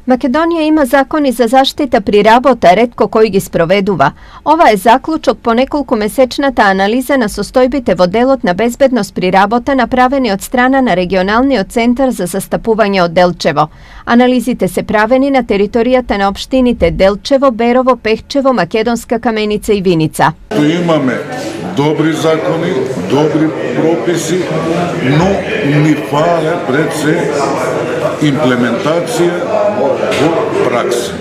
Makedonija ima zakoni za zaštita pri работа, ретко кој ги спроведува. Ова е заклучок по неколкумесечната анализа на состојбите во делот на безбедност при работа направени од страна на Регионалниот центар за застапување од Делчево. Анализите се правени на територијата на општините Делчево, Берово, Пехчево, Македонска Каменица и Виница. Имаме добри закони, добри прописи, но ни фале пред се имплементација во пракса.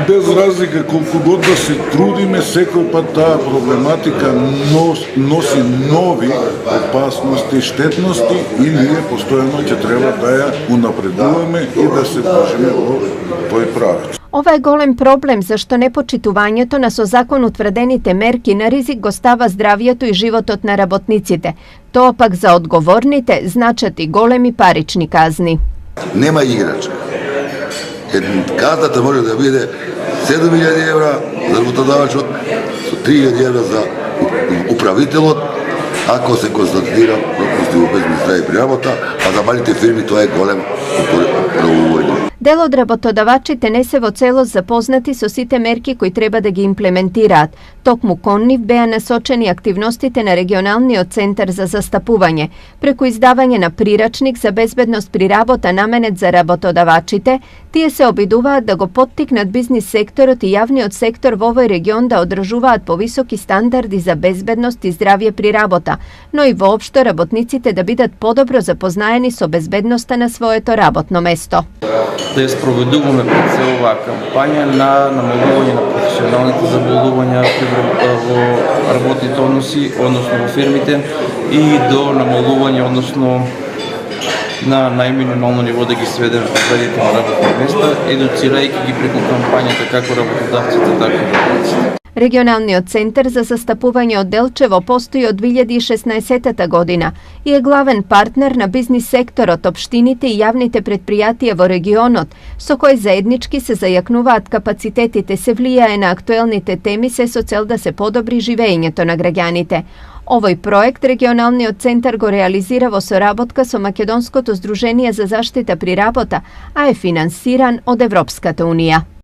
Без разлика колку год да се трудиме, секој пат таа проблематика носи нови опасности, штетности и ние постојано ќе треба да ја унапредуваме и да се движиме во тој правец. Ова е голем проблем зашто непочитувањето на со закон утврдените мерки на ризик го става здравието и животот на работниците. Тоа пак за одговорните значат и големи парични казни. Нема играчка. Казната може да биде 7.000 евра за работодавачот, со 3.000 евра за управителот, ако се констатира пропусти во безбедност здравје при работа, а за малите фирми тоа е голем правување. Дел од работодавачите не се во целост запознати со сите мерки кои треба да ги имплементираат. Токму кон нив беа насочени активностите на Регионалниот центар за застапување. Преку издавање на прирачник за безбедност при работа наменет за работодавачите, тие се обидуваат да го поттикнат бизнис секторот и јавниот сектор во овој регион да одржуваат повисоки стандарди за безбедност и здравје при работа, но и воопшто работниците да бидат подобро запознаени со безбедноста на своето работно место. Да ја спроведуваме пред се оваа кампања на намалување на професионалните заболувања во работните односи, односно во фирмите, и до намалување, односно на најминимално ниво да ги сведеме повредите на работни места, едуцирајќи ги преку кампањата како работодавците, така и работниците. Регионалниот центар за застапување од Делчево постои од 2016 година и е главен партнер на бизнис секторот, општините и јавните предпријатија во регионот, со кој заеднички се зајакнуваат капацитетите, се влијае на актуелните теми се со цел да се подобри живеењето на граѓаните. Овој проект Регионалниот центар го реализира во соработка со Македонското здружение за заштита при работа, а е финансиран од Европската унија.